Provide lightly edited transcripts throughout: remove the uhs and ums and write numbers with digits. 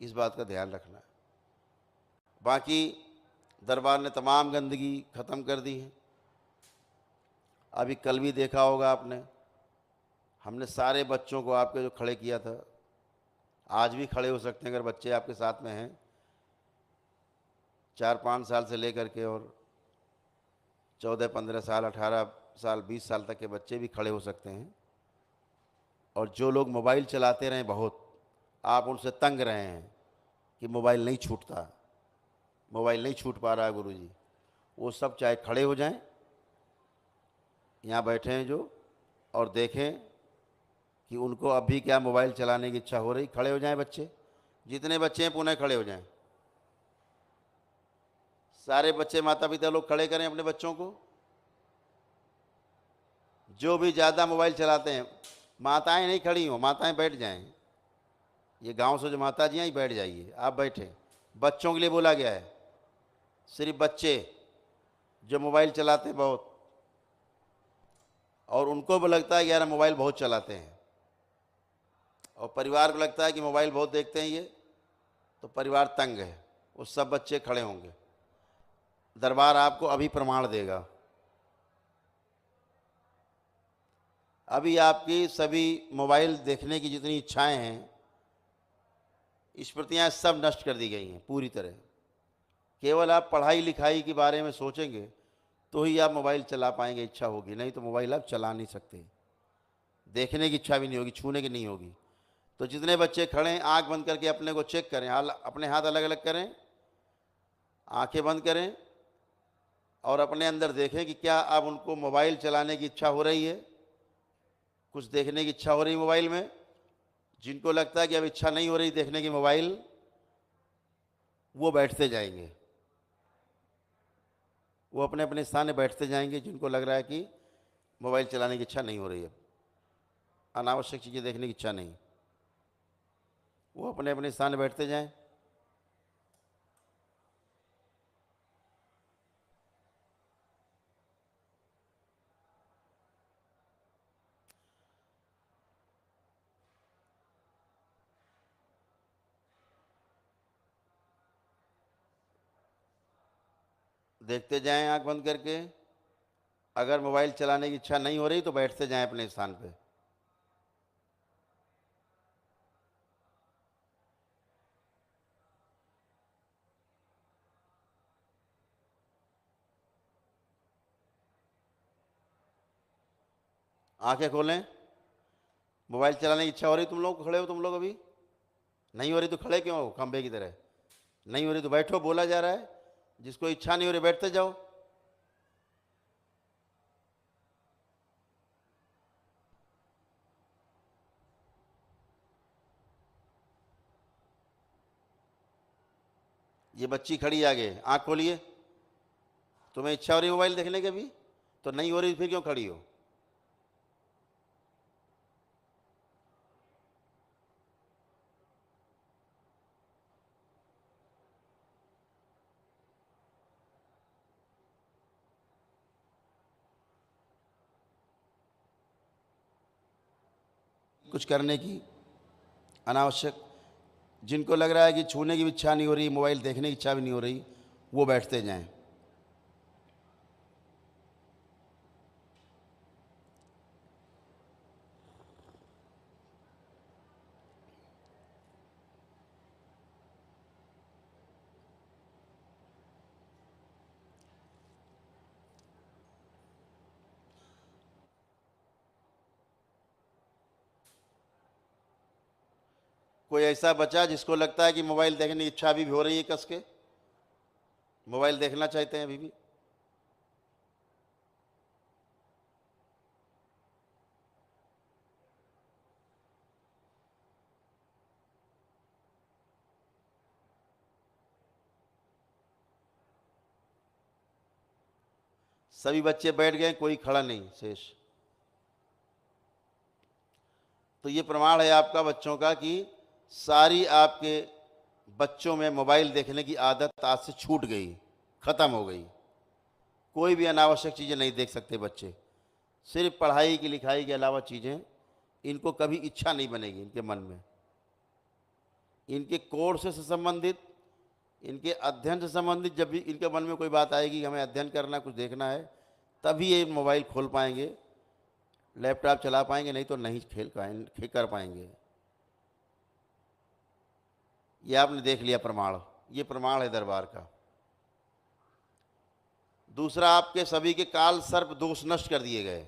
इस बात का ध्यान रखना। बाकी दरबार ने तमाम गंदगी ख़त्म कर दी है। अभी कल भी देखा होगा आपने, हमने सारे बच्चों को आपके जो खड़े किया था, आज भी खड़े हो सकते हैं अगर बच्चे आपके साथ में हैं, 4-5 साल से लेकर के और 14-15 साल, 18 साल, 20 साल तक के बच्चे भी खड़े हो सकते हैं। और जो लोग मोबाइल चलाते रहें बहुत, आप उनसे तंग रहे हैं कि मोबाइल नहीं छूटता, मोबाइल नहीं छूट पा रहा है गुरुजी, वो सब चाहे खड़े हो जाएं, यहाँ बैठे हैं जो, और देखें कि उनको अभी क्या मोबाइल चलाने की इच्छा हो रही। खड़े हो जाएं बच्चे, जितने बच्चे हैं पुनः खड़े हो जाएं। सारे बच्चे, माता पिता लोग खड़े करें अपने बच्चों को। जो भी ज़्यादा मोबाइल चलाते हैं, माताएं नहीं खड़ी हो, माताएं बैठ जाएं। ये गांव से जो माता जी हैं ही बैठ जाइए, आप बैठे। बच्चों के लिए बोला गया है, सिर्फ बच्चे जो मोबाइल चलाते हैं बहुत, और उनको भी लगता है कि यार मोबाइल बहुत चलाते हैं, और परिवार को लगता है कि मोबाइल बहुत देखते हैं ये, तो परिवार तंग है, वो सब बच्चे खड़े होंगे। दरबार आपको अभी प्रमाण देगा। अभी आपकी सभी मोबाइल देखने की जितनी इच्छाएं हैं, स्मृतियाँ सब नष्ट कर दी गई हैं पूरी तरह। केवल आप पढ़ाई लिखाई के बारे में सोचेंगे तो ही आप मोबाइल चला पाएंगे, इच्छा होगी, नहीं तो मोबाइल आप चला नहीं सकते। देखने की इच्छा भी नहीं होगी, छूने की नहीं होगी। तो जितने बच्चे खड़े हैं, आँख बंद करके अपने को चेक करें, अपने हाथ अलग अलग करें, आंखें बंद करें और अपने अंदर देखें कि क्या अब उनको मोबाइल चलाने की इच्छा हो रही है, कुछ देखने की इच्छा हो रही है मोबाइल में। जिनको लगता है कि अब इच्छा नहीं हो रही देखने की मोबाइल, वो बैठते जाएंगे, वो अपने अपने स्थान में बैठते जाएंगे। जिनको लग रहा है कि मोबाइल चलाने की इच्छा नहीं हो रही है, अनावश्यक चीज़ें देखने की इच्छा नहीं, वो अपने अपने स्थान में बैठते जाएं। देखते जाएं आंख बंद करके। अगर मोबाइल चलाने की इच्छा नहीं हो रही तो बैठते जाएं अपने स्थान पे। आंखें खोलें। मोबाइल चलाने की इच्छा हो रही, तुम लोग खड़े हो, तुम लोग अभी नहीं हो रही तो खड़े क्यों हो खंबे की तरह? नहीं हो रही तो बैठो, बोला जा रहा है। जिसको इच्छा नहीं हो रही बैठते जाओ। ये बच्ची खड़ी आगे, आंख खोलिए। तुम्हें इच्छा हो रही मोबाइल देखने की अभी, तो नहीं हो रही फिर क्यों खड़ी हो? कुछ करने की अनावश्यक, जिनको लग रहा है कि छूने की भी इच्छा नहीं हो रही, मोबाइल देखने की इच्छा भी नहीं हो रही, वो बैठते जाएं। कोई ऐसा बचा जिसको लगता है कि मोबाइल देखने की इच्छा अभी भी हो रही है, कस के मोबाइल देखना चाहते हैं अभी भी? सभी बच्चे बैठ गए, कोई खड़ा नहीं शेष। तो ये प्रमाण है आपका बच्चों का कि सारी आपके बच्चों में मोबाइल देखने की आदत आज से छूट गई, खत्म हो गई। कोई भी अनावश्यक चीज़ें नहीं देख सकते बच्चे। सिर्फ पढ़ाई की लिखाई के अलावा चीज़ें, इनको कभी इच्छा नहीं बनेगी इनके मन में। इनके कोर्स से संबंधित, इनके अध्ययन से संबंधित, जब भी इनके मन में कोई बात आएगी कि हमें अध्ययन करना, कुछ देखना है, तभी ये मोबाइल खोल पाएंगे, लैपटॉप चला पाएंगे, नहीं तो नहीं कर पाएंगे। ये आपने देख लिया प्रमाण, ये प्रमाण है दरबार का। दूसरा, आपके सभी के काल सर्प दोष नष्ट कर दिए गए,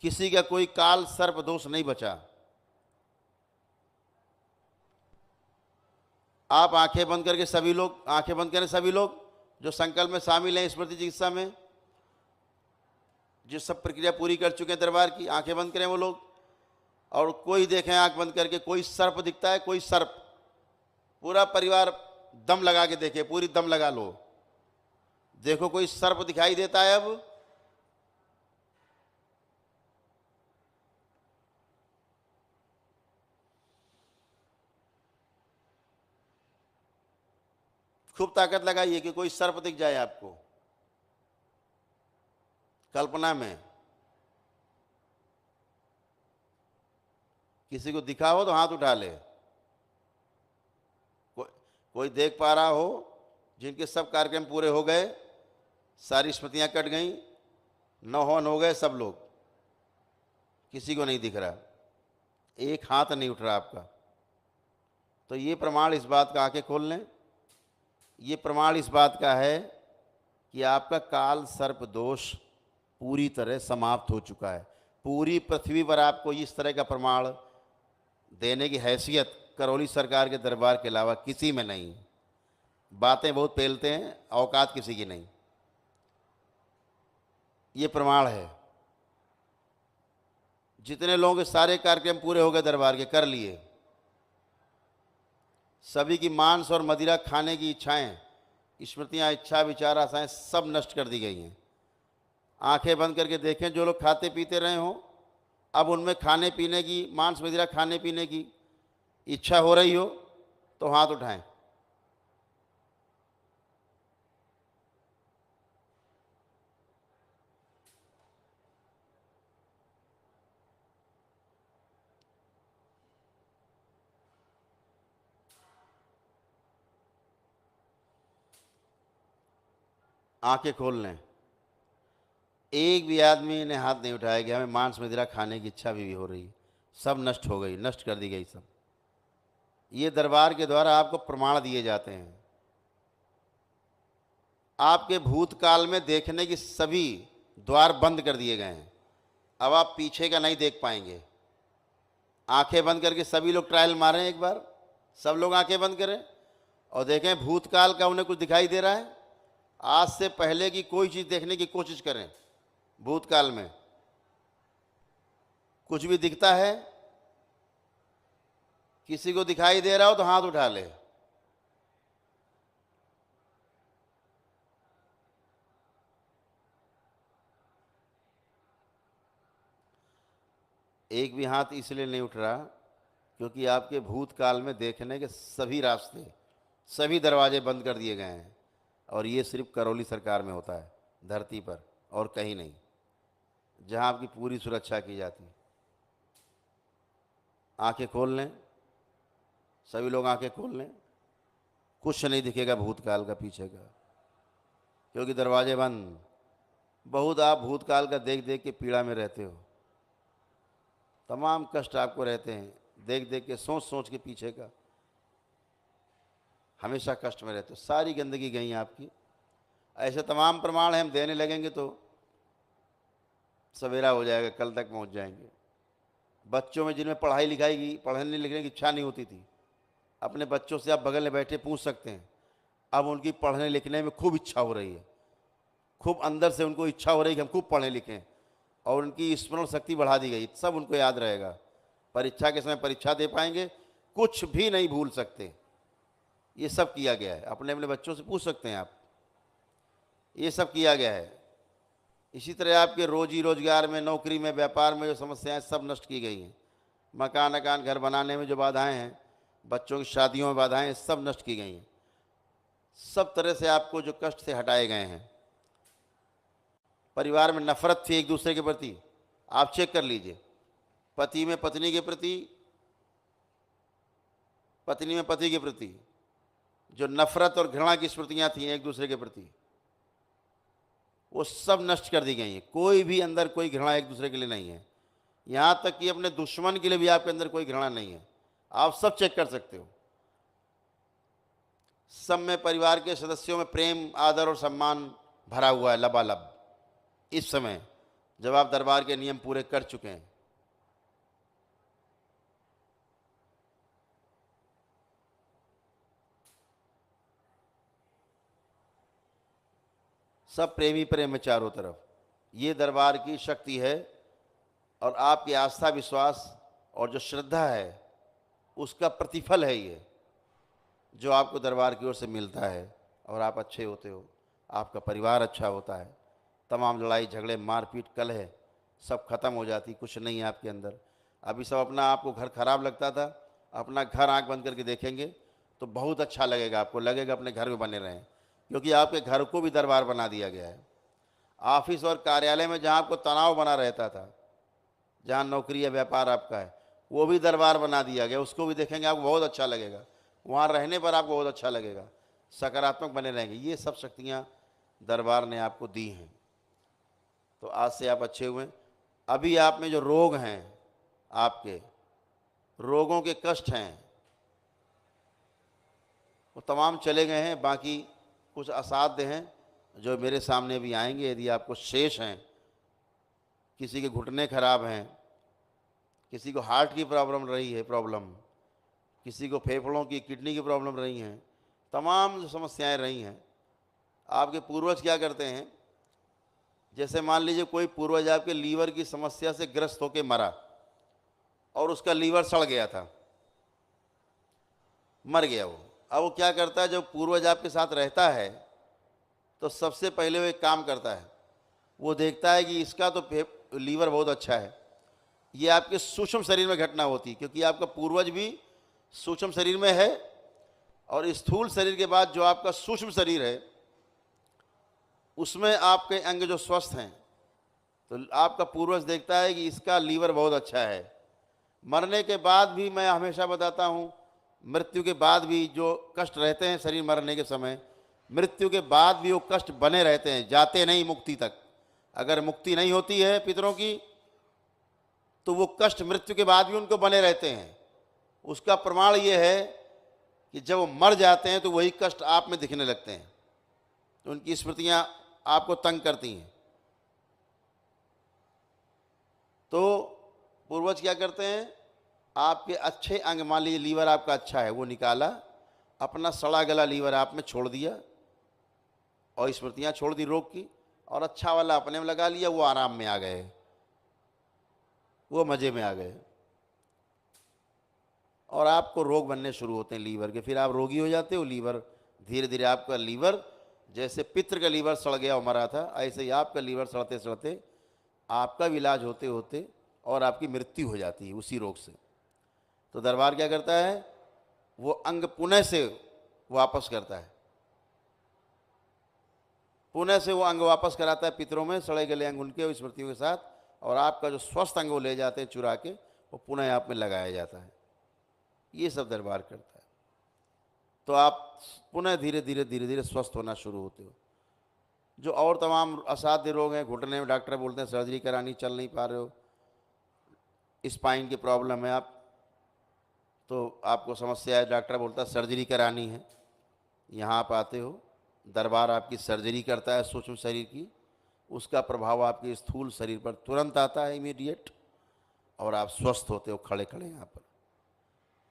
किसी का कोई काल सर्प दोष नहीं बचा। आप आंखें बंद करके सभी लोग, आंखें बंद करें सभी लोग जो संकल्प में शामिल हैं स्मृति चिकित्सा में, जो सब प्रक्रिया पूरी कर चुके हैं दरबार की, आंखें बंद करें वो लोग। और कोई देखें आंख बंद करके, कोई सर्प दिखता है, कोई सर्प, पूरा परिवार दम लगा के देखे, पूरी दम लगा लो, देखो कोई सर्प दिखाई देता है अब? खूब ताकत लगाइए कि कोई सर्प दिख जाए आपको कल्पना में। किसी को दिखा हो तो हाथ उठा ले। कोई देख पा रहा हो जिनके सब कार्यक्रम पूरे हो गए, सारी स्मृतियां कट गई, नौहन हो गए सब लोग, किसी को नहीं दिख रहा, एक हाथ नहीं उठ रहा आपका, तो ये प्रमाण इस बात का, आंखें खोल लें, ये प्रमाण इस बात का है कि आपका काल सर्प दोष पूरी तरह समाप्त हो चुका है। पूरी पृथ्वी पर आपको इस तरह का प्रमाण देने की हैसियत करौली सरकार के दरबार के अलावा किसी में नहीं। बातें बहुत फैलते हैं, औकात किसी की नहीं। ये प्रमाण है। जितने लोगों के सारे कार्यक्रम पूरे हो गए दरबार के, कर लिए, सभी की मांस और मदिरा खाने की इच्छाएं, स्मृतियां, इच्छा, विचार, आशाएं सब नष्ट कर दी गई हैं। आंखें बंद करके देखें, जो लोग खाते पीते रहे हों, अब उनमें खाने पीने की, मांस मदिरा खाने पीने की इच्छा हो रही हो तो हाथ उठाएं। आंखें खोल लें। एक भी आदमी ने हाथ नहीं उठाया कि हमें मांस मदिरा खाने की इच्छा भी हो रही, सब नष्ट हो गई, नष्ट कर दी गई सब। ये दरबार के द्वारा आपको प्रमाण दिए जाते हैं। आपके भूतकाल में देखने की सभी द्वार बंद कर दिए गए हैं, अब आप पीछे का नहीं देख पाएंगे। आंखें बंद करके सभी लोग ट्रायल मारें एक बार, सब लोग आंखें बंद करें और देखें भूतकाल का उन्हें कुछ दिखाई दे रहा है। आज से पहले की कोई चीज़ देखने की कोशिश करें, भूतकाल में कुछ भी दिखता है, किसी को दिखाई दे रहा हो तो हाथ उठा ले। एक भी हाथ इसलिए नहीं उठ रहा क्योंकि आपके भूतकाल में देखने के सभी रास्ते, सभी दरवाजे बंद कर दिए गए हैं। और ये सिर्फ करौली सरकार में होता है, धरती पर और कहीं नहीं, जहां आपकी पूरी सुरक्षा की जाती है। आंखें खोल लें, सभी लोग आंखें खोल लें। कुछ नहीं दिखेगा भूतकाल का पीछे का, क्योंकि दरवाजे बंद। बहुत आप भूतकाल का देख देख के पीड़ा में रहते हो, तमाम कष्ट आपको रहते हैं, देख देख के, सोच सोच के पीछे का, हमेशा कष्ट में रहते हो। सारी गंदगी गई आपकी। ऐसे तमाम प्रमाण हम देने लगेंगे तो सवेरा हो जाएगा, कल तक पहुंच जाएंगे। बच्चों में जिनमें पढ़ाई लिखाई की, पढ़ने लिखने की इच्छा नहीं होती थी, अपने बच्चों से आप बगल में बैठे पूछ सकते हैं, अब उनकी पढ़ने लिखने में खूब इच्छा हो रही है, खूब अंदर से उनको इच्छा हो रही है कि हम खूब पढ़ें लिखें, और उनकी स्मरण शक्ति बढ़ा दी गई, सब उनको याद रहेगा। परीक्षा के समय परीक्षा दे पाएंगे, कुछ भी नहीं भूल सकते। ये सब किया गया है, अपने अपने बच्चों से पूछ सकते हैं आप, ये सब किया गया है। इसी तरह आपके रोजी रोजगार में, नौकरी में, व्यापार में जो समस्याएं सब नष्ट की गई हैं। मकान घर बनाने में जो बाधाएं हैं, बच्चों की शादियों में बाधाएं, सब नष्ट की गई हैं। सब तरह से आपको जो कष्ट से हटाए गए हैं। परिवार में नफरत थी एक दूसरे के प्रति, आप चेक कर लीजिए। पति में पत्नी के प्रति पत्नी में पति के प्रति जो नफरत और घृणा की स्मृतियां थी एक दूसरे के प्रति, वो सब नष्ट कर दी गई हैं। कोई भी अंदर कोई घृणा एक दूसरे के लिए नहीं है। यहाँ तक कि अपने दुश्मन के लिए भी आपके अंदर कोई घृणा नहीं है। आप सब चेक कर सकते हो। सब में परिवार के सदस्यों में प्रेम, आदर और सम्मान भरा हुआ है लबालब, इस समय जब आप दरबार के नियम पूरे कर चुके हैं। सब प्रेमी प्रेम में चारों तरफ। ये दरबार की शक्ति है और आपकी आस्था, विश्वास और जो श्रद्धा है उसका प्रतिफल है ये, जो आपको दरबार की ओर से मिलता है। और आप अच्छे होते हो, आपका परिवार अच्छा होता है, तमाम लड़ाई झगड़े मारपीट कलह सब खत्म हो जाती, कुछ नहीं है आपके अंदर। अभी सब अपना आपको घर खराब लगता था, अपना घर आंख बंद करके देखेंगे तो बहुत अच्छा लगेगा, आपको लगेगा अपने घर में बने रहें, क्योंकि आपके घर को भी दरबार बना दिया गया है। ऑफिस और कार्यालय में जहाँ आपको तनाव बना रहता था, जहाँ नौकरी या व्यापार आपका है, वो भी दरबार बना दिया गया, उसको भी देखेंगे आपको बहुत अच्छा लगेगा, वहाँ रहने पर आपको बहुत अच्छा लगेगा, सकारात्मक बने रहेंगे। ये सब शक्तियाँ दरबार ने आपको दी हैं। तो आज से आप अच्छे हुए। अभी आप में जो रोग हैं, आपके रोगों के कष्ट हैं, वो तमाम चले गए हैं। बाकी कुछ असाध्य हैं जो मेरे सामने भी आएंगे। यदि आपको शेष हैं, किसी के घुटने खराब हैं, किसी को हार्ट की प्रॉब्लम रही है, किसी को फेफड़ों की, किडनी की प्रॉब्लम रही हैं, तमाम जो समस्याएं रही हैं। आपके पूर्वज क्या करते हैं, जैसे मान लीजिए कोई पूर्वज आपके लीवर की समस्या से ग्रस्त होकर मरा और उसका लीवर सड़ गया था, मर गया वो। अब वो क्या करता है, जब पूर्वज आपके साथ रहता है तो सबसे पहले वो एक काम करता है, वो देखता है कि इसका तो लीवर बहुत अच्छा है। ये आपके सूक्ष्म शरीर में घटना होती है, क्योंकि आपका पूर्वज भी सूक्ष्म शरीर में है और स्थूल शरीर के बाद जो आपका सूक्ष्म शरीर है उसमें आपके अंग जो स्वस्थ हैं, तो आपका पूर्वज देखता है कि इसका लीवर बहुत अच्छा है। मरने के बाद भी, मैं हमेशा बताता हूँ, मृत्यु के बाद भी जो कष्ट रहते हैं शरीर मरने के समय, मृत्यु के बाद भी वो कष्ट बने रहते हैं, जाते नहीं मुक्ति तक। अगर मुक्ति नहीं होती है पितरों की तो वो कष्ट मृत्यु के बाद भी उनको बने रहते हैं। उसका प्रमाण ये है कि जब वो मर जाते हैं तो वही कष्ट आप में दिखने लगते हैं, तो उनकी स्मृतियां आपको तंग करती हैं। तो पूर्वज क्या करते हैं, आपके अच्छे अंग, मान लीजिए लीवर आपका अच्छा है, वो निकाला, अपना सड़ा गला लीवर आप में छोड़ दिया और स्मृतियां छोड़ दी रोग की, और अच्छा वाला अपने में लगा लिया, वो आराम में आ गए, वो मजे में आ गए। और आपको रोग बनने शुरू होते हैं लीवर के, फिर आप रोगी हो जाते हो। लीवर धीरे धीरे, आपका लीवर जैसे पितृ का लीवर सड़ गया और मरा था, ऐसे ही आपका लीवर सड़ते सड़ते आपका भी इलाज होते होते और आपकी मृत्यु हो जाती है उसी रोग से। तो दरबार क्या करता है, वो अंग पुनः से वापस करता है, पुनः से वो अंग वापस कराता है पितरों में, सड़े गले अंग उनके स्मृतियों के साथ, और आपका जो स्वस्थ अंग वो ले जाते हैं चुरा के, वो पुनः आप में लगाया जाता है। ये सब दरबार करता है। तो आप पुनः धीरे धीरे धीरे धीरे स्वस्थ होना शुरू होते हो। जो और तमाम असाध्य रोग हैं, घुटने में डॉक्टर बोलते हैं सर्जरी करानी, चल नहीं पा रहे हो, स्पाइन की प्रॉब्लम है आप, तो आपको समस्या है, डॉक्टर बोलता है सर्जरी करानी है, यहाँ आप आते हो, दरबार आपकी सर्जरी करता है सूक्ष्म शरीर की, उसका प्रभाव आपके स्थूल शरीर पर तुरंत आता है, इमीडिएट, और आप स्वस्थ होते हो खड़े खड़े यहाँ पर।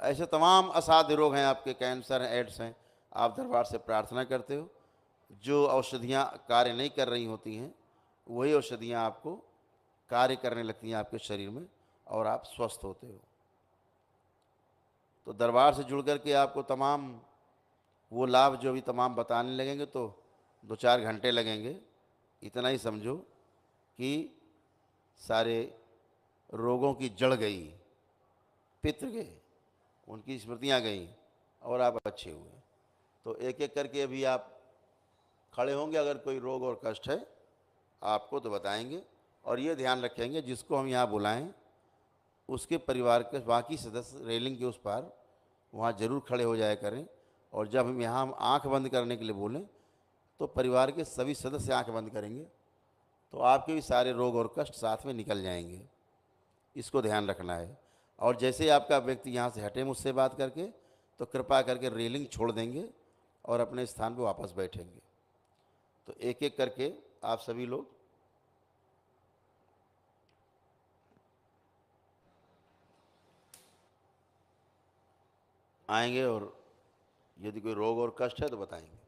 ऐसे तमाम असाध्य रोग हैं आपके, कैंसर हैं, एड्स हैं, आप दरबार से प्रार्थना करते हो, जो औषधियाँ कार्य नहीं कर रही होती हैं वही औषधियाँ आपको कार्य करने लगती हैं आपके शरीर में और आप स्वस्थ होते हो। तो दरबार से जुड़ कर के आपको तमाम वो लाभ जो भी तमाम बताने लगेंगे तो 2-4 घंटे लगेंगे। इतना ही समझो कि सारे रोगों की जड़ गई, पितृ गए, उनकी स्मृतियाँ गई और आप अच्छे हुए। तो एक एक करके अभी आप खड़े होंगे, अगर कोई रोग और कष्ट है आपको तो बताएंगे, और ये ध्यान रखेंगे जिसको हम यहाँ बुलाएं उसके परिवार के बाकी सदस्य रेलिंग के उस पार वहाँ ज़रूर खड़े हो जाया करें। और जब हम आँख बंद करने के लिए बोलें तो परिवार के सभी सदस्य आँख बंद करेंगे, तो आपके भी सारे रोग और कष्ट साथ में निकल जाएंगे। इसको ध्यान रखना है। और जैसे ही आपका व्यक्ति यहाँ से हटे मुझसे बात करके, तो कृपा करके रेलिंग छोड़ देंगे और अपने स्थान पर वापस बैठेंगे। तो एक एक करके आप सभी लोग आएंगे और यदि कोई रोग और कष्ट है तो बताएंगे।